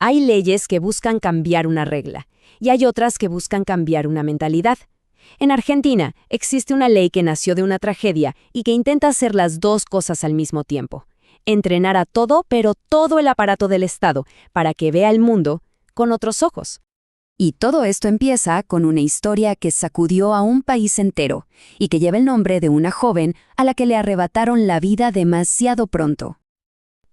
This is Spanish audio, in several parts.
Hay leyes que buscan cambiar una regla y hay otras que buscan cambiar una mentalidad. En Argentina existe una ley que nació de una tragedia y que intenta hacer las dos cosas al mismo tiempo. Entrenar a pero todo el aparato del Estado, para que vea el mundo con otros ojos. Y todo esto empieza con una historia que sacudió a un país entero y que lleva el nombre de una joven a la que le arrebataron la vida demasiado pronto.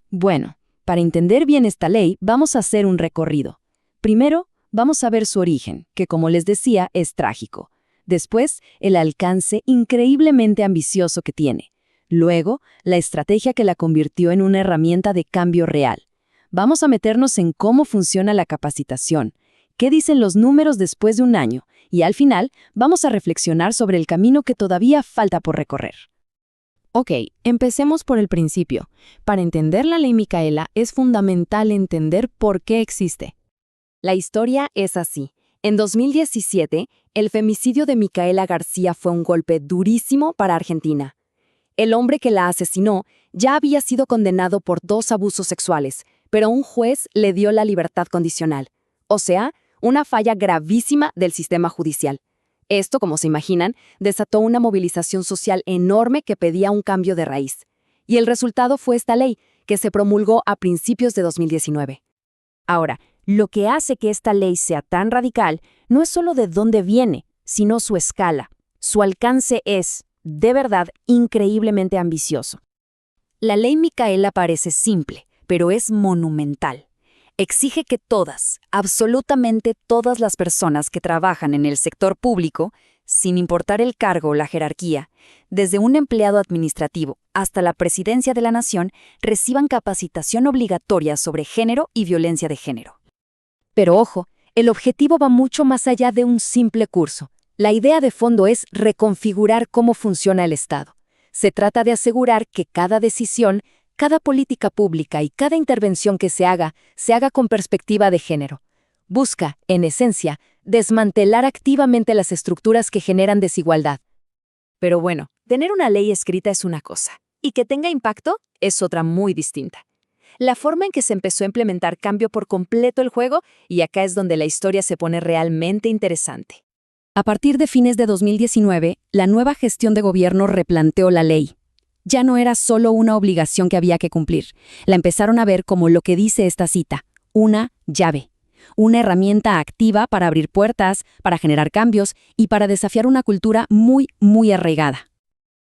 Bueno, para entender bien esta ley, vamos a hacer un recorrido. Primero, vamos a ver su origen, que como les decía, es trágico. Después, el alcance increíblemente ambicioso que tiene. Luego, la estrategia que la convirtió en una herramienta de cambio real. Vamos a meternos en cómo funciona la capacitación, qué dicen los números después de un año, y al final vamos a reflexionar sobre el camino que todavía falta por recorrer. Ok, empecemos por el principio. Para entender la ley Micaela es fundamental entender por qué existe. La historia es así. En 2017, el femicidio de Micaela García fue un golpe durísimo para Argentina. El hombre que la asesinó ya había sido condenado por 2 abusos sexuales, pero un juez le dio la libertad condicional. O sea, una falla gravísima del sistema judicial. Esto, como se imaginan, desató una movilización social enorme que pedía un cambio de raíz. Y el resultado fue esta ley, que se promulgó a principios de 2019. Ahora, lo que hace que esta ley sea tan radical no es solo de dónde viene, sino su escala. Su alcance es, de verdad, increíblemente ambicioso. La ley Micaela parece simple, pero es monumental. Exige que todas, absolutamente todas las personas que trabajan en el sector público, sin importar el cargo o la jerarquía, desde un empleado administrativo hasta la presidencia de la nación, reciban capacitación obligatoria sobre género y violencia de género. Pero ojo, el objetivo va mucho más allá de un simple curso. La idea de fondo es reconfigurar cómo funciona el Estado. Se trata de asegurar que cada decisión, cada política pública y cada intervención que se haga con perspectiva de género. Busca, en esencia, desmantelar activamente las estructuras que generan desigualdad. Pero bueno, tener una ley escrita es una cosa, y que tenga impacto es otra muy distinta. La forma en que se empezó a implementar cambió por completo el juego, y acá es donde la historia se pone realmente interesante. A partir de fines de 2019, la nueva gestión de gobierno replanteó la ley. Ya no era solo una obligación que había que cumplir. La empezaron a ver como lo que dice esta cita, una llave. Una herramienta activa para abrir puertas, para generar cambios y para desafiar una cultura muy, muy arraigada.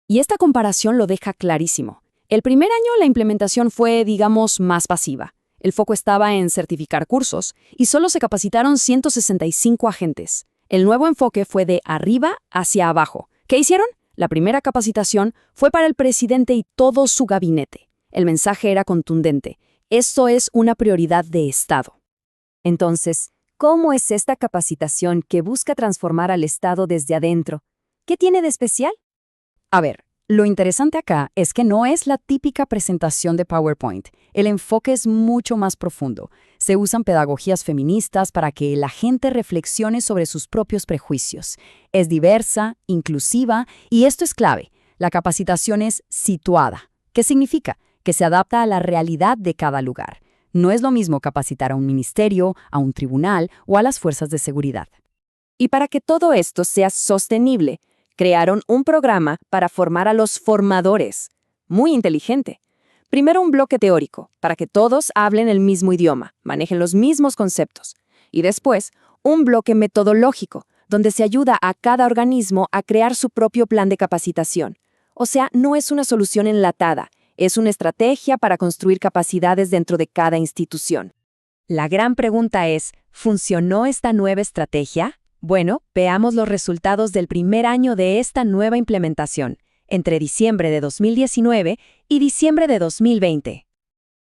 Y esta comparación lo deja clarísimo. El primer año la implementación fue, digamos, más pasiva. El foco estaba en certificar cursos y solo se capacitaron 165 agentes. El nuevo enfoque fue de arriba hacia abajo. ¿Qué hicieron? La primera capacitación fue para el presidente y todo su gabinete. El mensaje era contundente. Esto es una prioridad de Estado. Entonces, ¿cómo es esta capacitación que busca transformar al Estado desde adentro? ¿Qué tiene de especial? A ver, lo interesante acá es que no es la típica presentación de PowerPoint. El enfoque es mucho más profundo. Se usan pedagogías feministas para que la gente reflexione sobre sus propios prejuicios. Es diversa, inclusiva, y esto es clave. La capacitación es situada. ¿Qué significa? Que se adapta a la realidad de cada lugar. No es lo mismo capacitar a un ministerio, a un tribunal o a las fuerzas de seguridad. Y para que todo esto sea sostenible, crearon un programa para formar a los formadores. Muy inteligente. Primero un bloque teórico, para que todos hablen el mismo idioma, manejen los mismos conceptos. Y después, un bloque metodológico, donde se ayuda a cada organismo a crear su propio plan de capacitación. O sea, no es una solución enlatada, es una estrategia para construir capacidades dentro de cada institución. La gran pregunta es, ¿funcionó esta nueva estrategia? Bueno, veamos los resultados del primer año de esta nueva implementación, entre diciembre de 2019 y diciembre de 2020.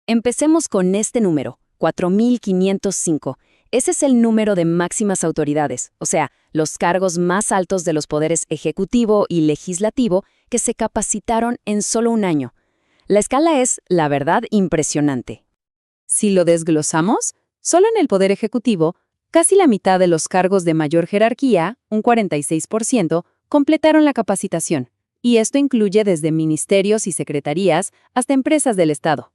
Empecemos con este número, 4.505. Ese es el número de máximas autoridades, o sea, los cargos más altos de los poderes ejecutivo y legislativo que se capacitaron en solo un año. La escala es, la verdad, impresionante. Si lo desglosamos, solo en el poder ejecutivo, casi la mitad de los cargos de mayor jerarquía, un 46%, completaron la capacitación. Y esto incluye desde ministerios y secretarías hasta empresas del Estado.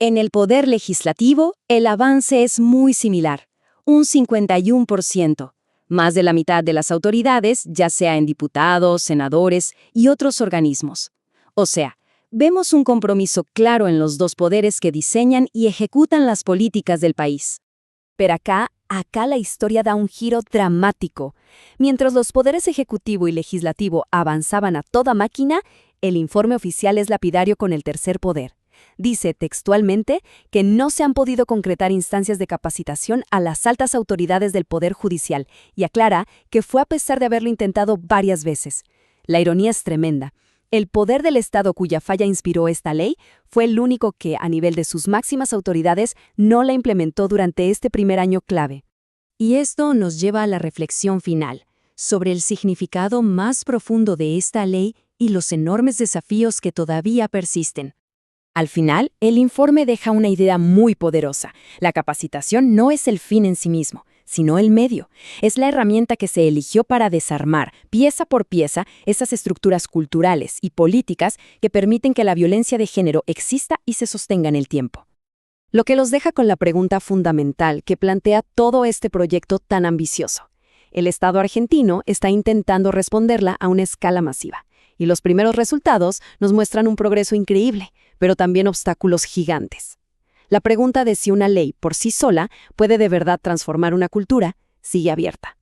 En el poder legislativo, el avance es muy similar, un 51%. Más de la mitad de las autoridades, ya sea en diputados, senadores y otros organismos. O sea, vemos un compromiso claro en los dos poderes que diseñan y ejecutan las políticas del país. Pero acá la historia da un giro dramático. Mientras los poderes ejecutivo y legislativo avanzaban a toda máquina, el informe oficial es lapidario con el tercer poder. Dice textualmente que no se han podido concretar instancias de capacitación a las altas autoridades del Poder Judicial y aclara que fue a pesar de haberlo intentado varias veces. La ironía es tremenda. El poder del Estado cuya falla inspiró esta ley fue el único que, a nivel de sus máximas autoridades, no la implementó durante este primer año clave. Y esto nos lleva a la reflexión final, sobre el significado más profundo de esta ley y los enormes desafíos que todavía persisten. Al final, el informe deja una idea muy poderosa. La capacitación no es el fin en sí mismo, sino el medio. Es la herramienta que se eligió para desarmar, pieza por pieza, esas estructuras culturales y políticas que permiten que la violencia de género exista y se sostenga en el tiempo. Lo que los deja con la pregunta fundamental que plantea todo este proyecto tan ambicioso. El Estado argentino está intentando responderla a una escala masiva. Y los primeros resultados nos muestran un progreso increíble, pero también obstáculos gigantes. La pregunta de si una ley por sí sola puede de verdad transformar una cultura sigue abierta.